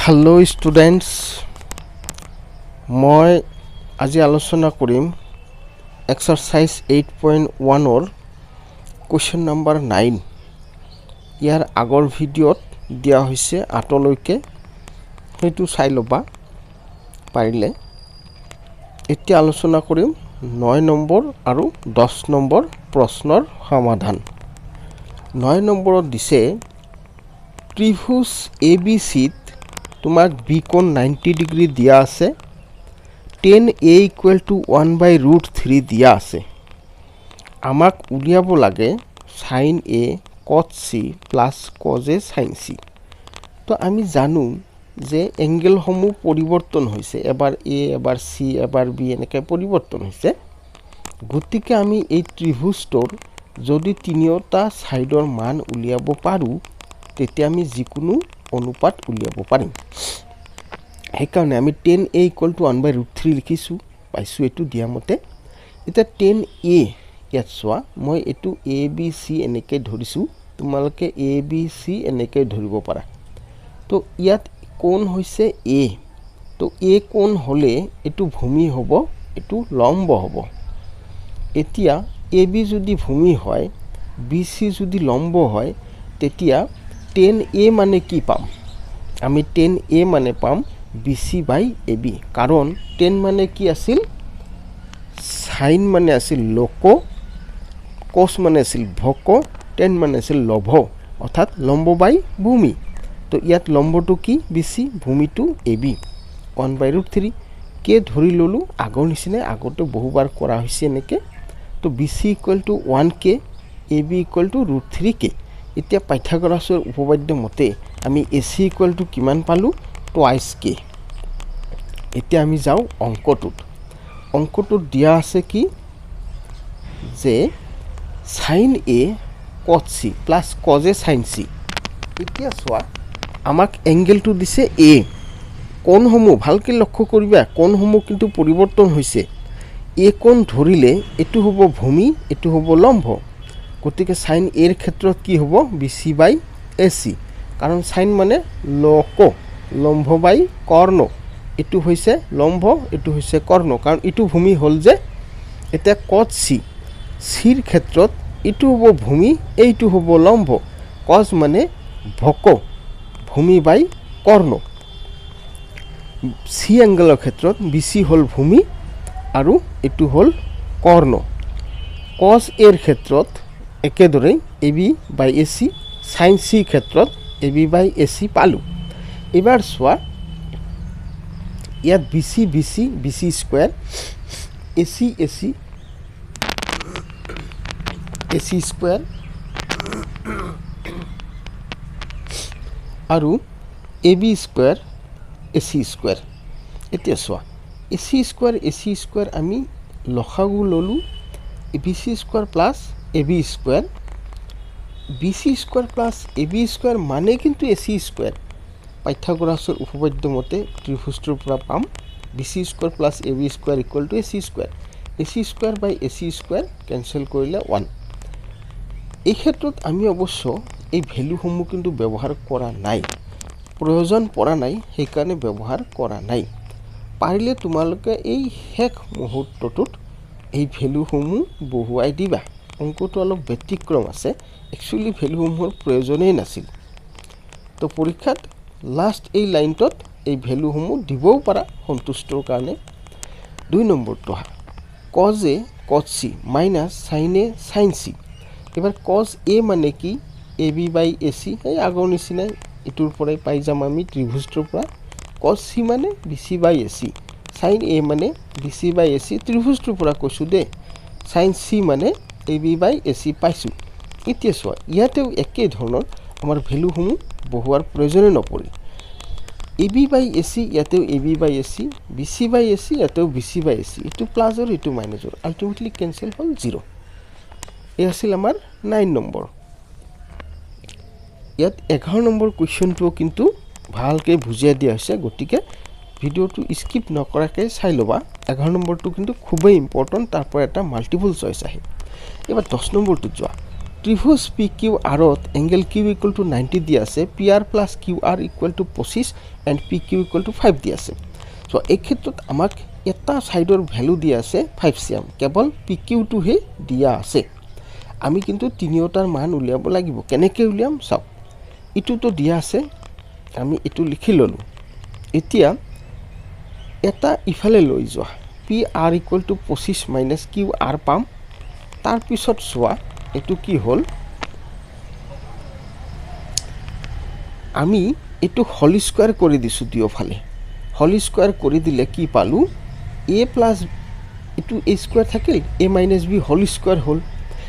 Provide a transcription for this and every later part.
Hello students मैं आज आलोचना करिम एक्सरसाइज 8.1 और क्वेश्चन नम्बर 9 यार आगर भिडिओत दिया होइसे 8 लैके हेतु चाइ लबा पारिले एति आलोचना करिम 9 नम्बर और 10 नम्बर प्रश्नर समाधान 9 नम्बर दिसे त्रिभुज ABC तुम्हार बी कोण 90 डिग्री दिया आछे tan A = 1/√3 दिया आछे आमाक उलियाब लागे sin A cos C plus cos A sin C तो आमी जानू जे एंगल समूह परिवर्तन होइसे एबार A एबार C एबार B एनेके परिवर्तन होइसे गतिके आमी এই त्रिभुजটোৰ যদি তিনিওটা সাইডৰ মান উলিয়াব পাৰো তেতিয়া আমি যিকোনো অনুপাত উলিয়াব পাৰিম হেকাৰণে আমি tan A = 1/√3 লিখিছো পাইছো এটো দিয়া মতে এটা tan A ইয়াত সোৱা মই এটো ABC এনেকে ধৰিছো তোমালোকে ABC এনেকে ধৰিব পাৰা তো ইয়াত কোণ হৈছে A তো A কোণ হলে এটো ভূমি হ'ব এটো লম্ব হ'ব এতিয়া AB যদি ভূমি হয় BC যদি লম্ব হয় তেতিয়া tan A মানে কি পাম আমি tan A মানে পাম BC/AB কাৰণ tan মানে কি আছিল sin মানে আছিল লোক cos মানে আছিল ভক tan মানে আছিল লভ অর্থাৎ লম্ব বাই ভূমি তো ইয়াত লম্বটো কি BC ভূমিটো AB 1/√3 কে ধৰি ললো আগৰ নিচিনা আগতে বহুবাৰ কৰা হৈছে নেকে তো BC = 1k AB = √3k এতিয়া পাইথাগোৰাছৰ উপপাদ্য মতে আমি AC = কিমান পালো টুৱাইস k এতিয়া আমি যাও অঙ্কটোত দিয়া আছে কি যে sin A cos C plus cos A sin C এতিয়া সোৱা আমাক এঙ্গেলটো দিছে A কোণসমূহ ভালকে লক্ষ্য কৰিবা কোণসমূহ কিন্তু পৰিৱৰ্তন হৈছে A কোণ ধৰিলে এটো হ'ব ভূমি এটো হ'ব লম্ব গতিকে sin A এর ক্ষেত্ৰত কি হ'ব BC/AC কাৰণ sin মানে লোক লম্ব বাই কৰ্ণ এটো হৈছে লম্ব এটো হৈছে কৰ্ণ কাৰণ এটো ভূমি হল যে এটা cos C সিৰ ক্ষেত্ৰত এটো হ'ব ভূমি এইটো হ'ব লম্ব cos মানে ভক ভূমি বাই কর্ণ C এঙ্গেলৰ ক্ষেত্ৰত BC হল ভূমি আৰু এটো হল কৰ্ণ cos A এৰ ক্ষেত্ৰত একেদৰে AB/AC sin C ক্ষেত্ৰত AB/AC পালো এবাৰ সোৱা ইয়াত BC স্কয়াৰ AC স্কয়াৰ আৰু AB স্কয়াৰ AC স্কয়াৰ এতিয়া সোৱা AC স্কয়াৰ আমি লসাগু ললো BC square plus AB square BC square plus AB square মানে কিন্তু AC স্কয়াৰ পাইথাগোৰাছৰ উপপাদ্য মতে ত্ৰিভুজটোৰ পৰা পাম BC square plus AB square = AC square AC square by AC square cancel কৰিলে 1 এই ক্ষেত্ৰত আমি অবশ্য এই ভ্যালুসমূহ কিন্তু ব্যৱহাৰ কৰা নাই প্ৰয়োজন পৰা নাই সেই কাৰণে ব্যৱহাৰ কৰা নাই পাৰিলে তোমালোকে এই হেক মুহূৰ্তটোত এই ভ্যালুসমূহ বহুৱাই দিবা অঙ্কটো অলপ ব্যতিক্ৰম আছে একচুয়ালি ভ্যালুসমূহৰ প্ৰয়োজনেই নাছিল তো পৰীক্ষাত লাষ্ট এই লাইনটোত এই ভ্যালুসমূহ দিবও পাৰা সন্তুষ্টৰ কাৰণে 2 নম্বৰটো cos A cos C minus sin A sin C এবাৰ cos A মানে কি AB/AC এই আগৰ নিচিনা ইটোৰ পৰাই পাই যাম আমি ত্ৰিভুজটোৰ পৰা cos C মানে BC/AC sin A মানে BC/AC ত্ৰিভুজটোৰ পৰা কৈছো দে sin C মানে AB/AC পাইছো এতিয়া সোৱা ইয়াতেও একে ধৰণৰ আমাৰ ভ্যালুসমূহ বহুৱাৰ প্ৰয়োজন নপৰি AB/AC ইয়াতেও AB/AC BC/AC ইয়াতেও BC/AC এটো প্লাস আৰু এটো মাইনাসৰ আলটিমেটলি ক্যান্সেল হল 0 এই আছিল আমাৰ 9 নম্বৰ ইয়াত 11 নম্বৰ কোৱেশ্চনটো কিন্তু ভালকে বুজিয়া দিয়া হৈছে গতিকে ভিডিওটো স্কিপ নকৰাকৈ চাই লবা 11 নম্বৰটো কিন্তু খুবই ইম্পৰ্টেন্ট তাৰ পৰা এটা মাল্টিপল চইচ আহে এবাৰ 10 নম্বৰটো যোৱা ত্ৰিভুজ পি কিউ আৰত এংগেল কিউ ইকুৱেল টু 90 দিয়া আছে, P R plus Q R equal to 25 and P Q equal to 5 দিয়া আছে। চ' এই ক্ষেত্ৰত আমাক এটা ছাইডৰ ভেলু দিয়া আছে 5 cm, কেৱল পি কিউটোহে দিয়া আছে। আমি কিন্তু তিনিওটাৰ মান উলিয়াব লাগিব। কেনেকৈ উলিয়াম চাওক, ইটোতো দিয়া আছে, আমি এইটো লিখি ল'লোঁ। এতিয়া এটা ইফালে লৈ যোৱা, P R equal to 25 minus Q R পাম। তাৰপিছত চোৱা এইটো কি হ'ল, আমি এইটো হোল স্কোৱাৰ কৰি দিছোঁ দুয়োফালে। হোল স্কোৱাৰ কৰি দিলে কি পালোঁ, এ প্লাছ এইটো এ স্কোৱাৰ থাকিল, এ মাইনাছ বি হোল স্কোৱাৰ হ'ল।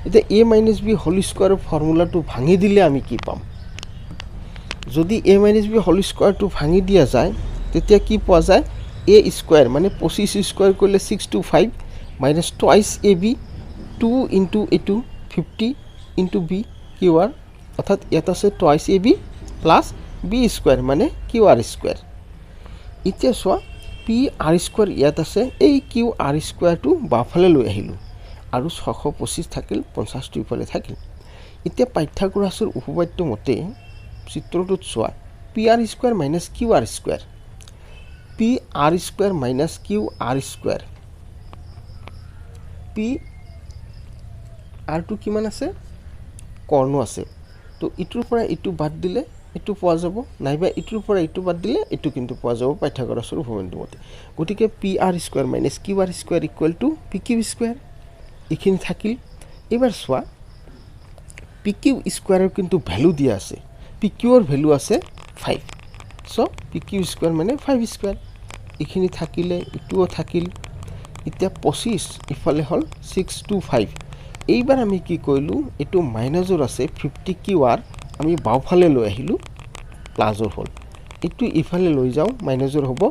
এতিয়া এ মাইনাছ বি হোল স্কোৱাৰৰ ফৰ্মুলাটো ভাঙি দিলে আমি কি পাম, যদি এ মাইনাছ বি হোল স্কোৱাৰটো ভাঙি দিয়া যায় তেতিয়া কি পোৱা যায়, এ স্কোৱাৰ মানে 25 স্কোৱাৰ কৰিলে 625 minus twice A B 2 into এইটো 50 ইণ্টু বি কিউ আৰ, অৰ্থাৎ ইয়াত আছে twice A B plus B square মানে কিউ আৰ স্কোৱাৰ। এতিয়া চোৱা পি আৰ স্কোৱাৰ ইয়াত আছে, এই কিউ আৰ স্কোৱাৰটো বাওঁফালে লৈ আহিলোঁ আৰু 625 থাকিল, 50টো ইফালে থাকিল। এতিয়া পাইথাগোৰাছৰ উপপাদ্য মতে চিত্ৰটোত চোৱা, P R square minus Q R square, P R square minus Q R square, P আৰটো কিমান আছে, কৰ্ণ আছে। তো ইটোৰ পৰা ইটো বাদ দিলে এইটো পোৱা যাব, নাইবা ইটোৰ পৰা ইটো বাদ দিলে এইটো কিন্তু পোৱা যাব পাইথাগোৰাছৰ উপপাদ্য মতে। গতিকে P R square minus Q R square equal to P Q square, এইখিনি থাকিল। এইবাৰ চোৱা পি কিউ স্কোৱাৰৰ কিন্তু ভেলু দিয়া আছে, পি কিউৰ ভেলু আছে 5, চ' পি কিউ স্কোৱাৰ মানে 5 স্কোৱাৰ, এইখিনি থাকিলে ইটোও থাকিল। এতিয়া 25 ইফালে হ'ল 625। এইবাৰ আমি কি কৰিলোঁ, এইটো মাইনাজৰ আছে 50 কিউ আৰ, আমি বাওঁফালে লৈ আহিলোঁ, প্লাজৰ হ'ল। এইটো ইফালে লৈ যাওঁ, মাইনাজৰ হ'ব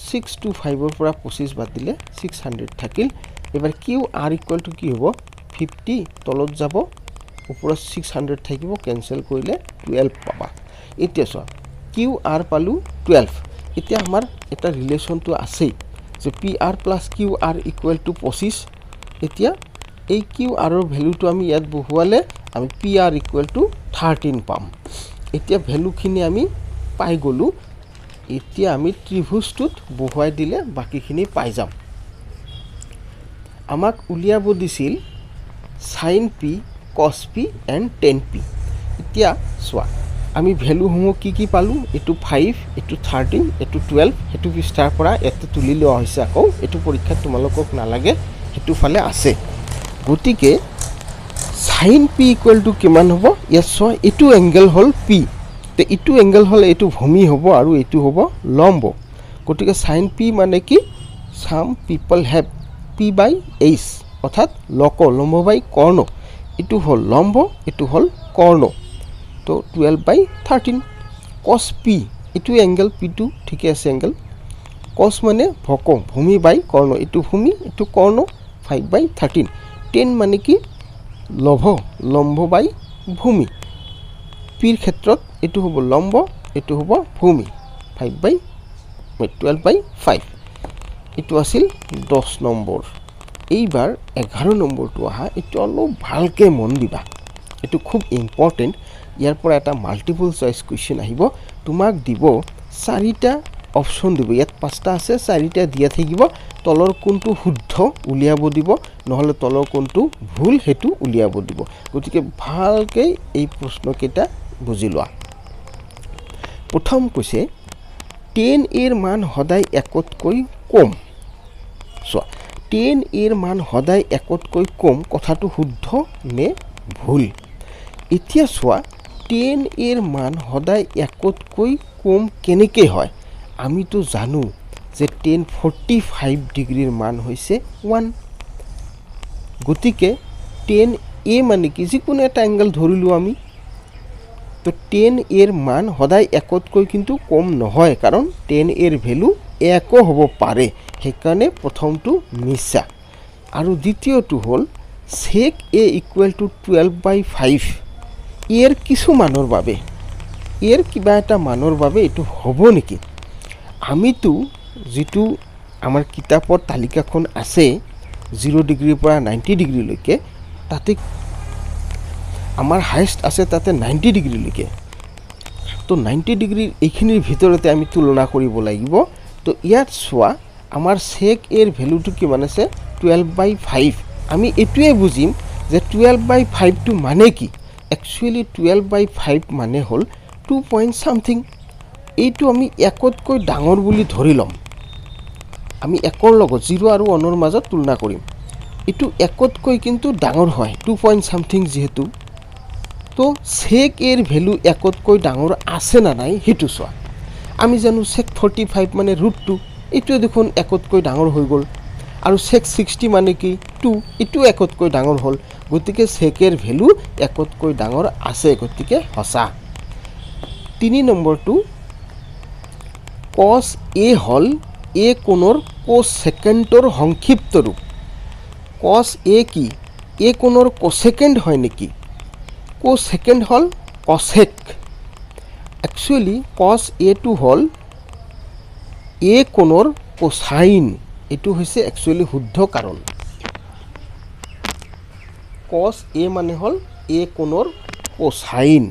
625ৰ পৰা 25 বাদ দিলে 600 থাকিল। এবাৰ কিউ আৰ ইকুৱেল টু কি হ'ব, 50 তলত যাব, ওপৰত 600 থাকিব, কেঞ্চেল কৰিলে 12 পাবা। এতিয়া চোৱা কিউ আৰ পালোঁ 12। এতিয়া আমাৰ এটা ৰিলেশ্যনটো আছেই যে P R plus Q R equal to 25। এতিয়া এই কিউ আৰৰ ভেলুটো আমি ইয়াত বহুৱালে আমি পি আৰ ইকুৱেল টু 13 পাম। এতিয়া ভেলুখিনি আমি পাই গ'লোঁ। এতিয়া আমি ত্ৰিভুজটোত বহুৱাই দিলে বাকীখিনি পাই যাম। আমাক উলিয়াব দিছিল সাইন পি, কছ পি এণ্ড টেন পি। এতিয়া চোৱা আমি ভেলুসমূহ কি পালোঁ, এইটো 5, এইটো 13, এইটো 12, সেইটো পৃষ্ঠাৰ পৰা ইয়াতে তুলি লোৱা হৈছে। আকৌ এইটো পৰীক্ষাত তোমালোকক নালাগে, সেইটো ফালে আছে। গতিকে সাইন পি ইকুৱেল টু কিমান হ'ব, ইয়াত চোৱা এইটো এংগেল হ'ল পি, তো এইটো এংগেল হ'ল এইটো ভূমি হ'ব আৰু এইটো হ'ব লম্ব। গতিকে সাইন পি মানে কি, চাম পিপল হেভ পি বাই এইচ, অৰ্থাৎ লম্ব বাই কৰ্ণ। এইটো হ'ল লম্ব, এইটো হ'ল কৰ্ণ, তো 12/13। কছ পি, এইটো এংগেল পিটো ঠিকে আছে এংগেল। কছ মানে ভূমি বাই কৰ্ণ, এইটো ভূমি এইটো কৰ্ণ, 5/13। 10 মানে কি, লম্ব বাই ভূমি। পিৰ ক্ষেত্ৰত এইটো হ'ব লম্ব, এইটো হ'ব ভূমি, 12/5। এইটো আছিল 10 নম্বৰ। এইবাৰ 11 নম্বৰটো আহা, এইটো অলপ ভালকৈ মন দিবা, এইটো খুব ইম্পৰ্টেণ্ট। ইয়াৰ পৰা এটা মাল্টিপল চইচ কুৱেশ্যন আহিব, তোমাক দিব 4টা অপশ্যন দিব, ইয়াত 5টা আছে, 4টা দিয়া থাকিব, তলৰ কোনটো শুদ্ধ উলিয়াব দিব, নহ'লে তলৰ কোনটো ভুল সেইটো উলিয়াব দিব। গতিকে ভালকৈ এই প্ৰশ্নকেইটা বুজি লোৱা। প্ৰথম কৈছে 10 এৰ মান সদায় 1তকৈ কম। চোৱা 10 এৰ মান সদায় 1তকৈ কম, কথাটো শুদ্ধ নে ভুল। এতিয়া চোৱা 10 এৰ মান সদায় 1তকৈ কম কেনেকৈ হয়, আমিতো জানো যে 10 45 ডিগ্ৰীৰ মান হৈছে 1। গতিকে 10 এ মানে কি, যিকোনো এটা এংগেল ধৰিলোঁ আমি, তো 10 এৰ মান সদায় 1তকৈ কিন্তু কম নহয়, কাৰণ 10 এৰ ভেলু 1ও হ'ব পাৰে, সেইকাৰণে প্ৰথমটো মিছা। আৰু দ্বিতীয়টো হ'ল sec a ইকুৱেল টু 12/5, ইয়াৰ কিছু মানৰ বাবে, ইয়াৰ কিবা এটা মানৰ বাবে এইটো হ'ব নেকি। আমিতো যিটো আমাৰ কিতাপৰ তালিকাখন আছে 0 ডিগ্ৰীৰ পৰা 90 ডিগ্ৰীলৈকে, আমাৰ হাইয়েষ্ট আছে তাতে 90 ডিগ্ৰীলৈকে। তো 90 ডিগ্ৰীৰ এইখিনিৰ ভিতৰতে আমি তুলনা কৰিব লাগিব। তো ইয়াত চোৱা আমাৰ sec a ৰ ভ্যালুটো কিমান আছে 12/5। আমি এটোৱে বুজিম যে 12/5 টো মানে কি। একচুয়ালি 12/5 মানে হল 2 পইণ্ট সামথিং। এইটো আমি একতকৈ ডাঙৰ বুলি ধৰি লম। আমি একৰ লগত 0 আৰু 1ৰ মাজত তুলনা কৰিম। এটো একতকৈ কিন্তু ডাঙৰ হয় 2 পইণ্ট সামথিং যেহেতু। তো sec a ৰ ভ্যালু একতকৈ ডাঙৰ আছে না নাই হেতু চোৱা। আমি জানো sec 45 মানে √2, এটো দেখোন একতকৈ ডাঙৰ হৈ গ'ল। আৰু sec 60 মানে কি 2, এটো একতকৈ ডাঙৰ হ'ল। গতিকে sec ৰ ভ্যালু একতকৈ ডাঙৰ আছে, গতিকে হসা। 3 নম্বৰটো cos a হল a কোণৰ কোসেকেন্ডৰ সংক্ষিপ্ত ৰূপ। cos a কি a কোণৰ কোসেকেন্ড হয় নেকি? কোসেকেন্ড হল cosec। একচুয়ালি cos a টো হল a কোণৰ কোসাইন। এটো হৈছে একচুয়ালি শুদ্ধ কাৰণ। cos a মানে হল a কোণৰ কোসাইন,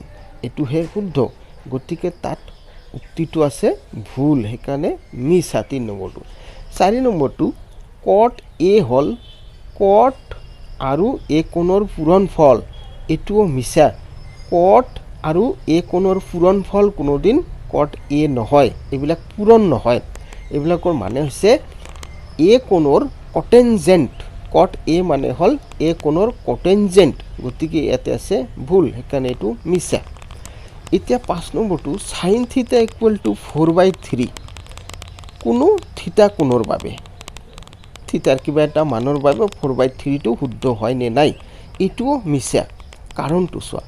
এটো হে শুদ্ধ। গতিকে তাত উক্তিটো আছে ভুল, সেইকাৰণে মিছা 3 নম্বৰটো। 4 নম্বৰটো cot a হল cot আৰু a কোণৰ পূৰণফল, এটোও মিছা। cot আৰু a কোণৰ পূৰণফল কোনোদিন cot a নহয়, এইবিলাক পূৰণ নহয়। এইবিলাকৰ মানে হৈছে a কোণৰ কটেনজেন্ট। cot a মানে হল a কোণৰ কটেনজেন্ট, গতিকে ইয়াতে আছে ভুল, সেইকাৰণে এটো মিছা। এতিয়া 5 নম্বৰটো sin θ = 4/3 কোনো থিতা কোণৰ বাবে। থিতাৰ কিবা এটা মানৰ বাবে 4/3 টো শুদ্ধ হয় নে নাই, এটোও মিছা। কাৰণটো চোৱা,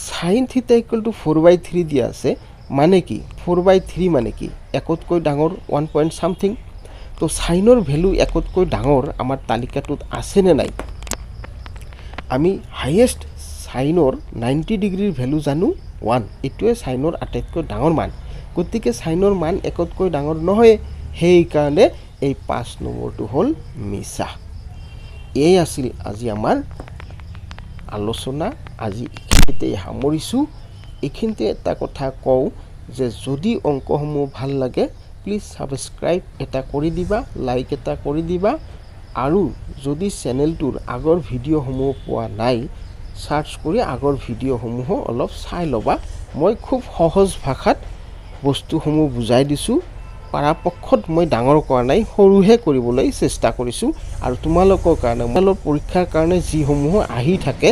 sin θ = 4/3 দিয়া আছে মানে কি 4/3 মানে কি একতকৈ ডাঙৰ 1 পইণ্ট সামথিং। তো সাইনৰ ভ্যালু একতকৈ ডাঙৰ আমাৰ তালিকাটোত আছে নে নাই। আমি হাইয়েষ্ট সাইনৰ 90 ডিগ্ৰীৰ ভ্যালু জানো 1, এটোৱে সাইনৰ আটাইতকৈ ডাঙৰ মান। গতিকে সাইনৰ মান একতকৈ ডাঙৰ নহয়, সেই কাৰণে এই 5 নম্বৰটো হল মিছা। এই আছিল আজি আমাৰ আলোচনা। আজি এখিনিতে সামৰিছো। এখিনিতে এটা কথা কওঁ যে যদি অংকসমূহ ভাল লাগে প্লিজ সাবস্ক্ৰাইব এটা কৰি দিবা, লাইক এটা কৰি দিবা। আৰু যদি চেনেলটোৰ আগৰ ভিডিঅ'সমূহ পোৱা নাই সাৰ্চ কৰি আগৰ ভিডিঅ'সমূহ অলপ চাই ল'বা। মই খুব সহজ ভাষাত বস্তুসমূহ বুজাই দিছো। পৰাপক্ষত মই ডাঙৰ কৰা নাই, সৰুহে কৰিবলৈ চেষ্টা কৰিছো। আৰু তোমালোকৰ কাৰণে পৰীক্ষাৰ কাৰণে যিসমূহ আহি থাকে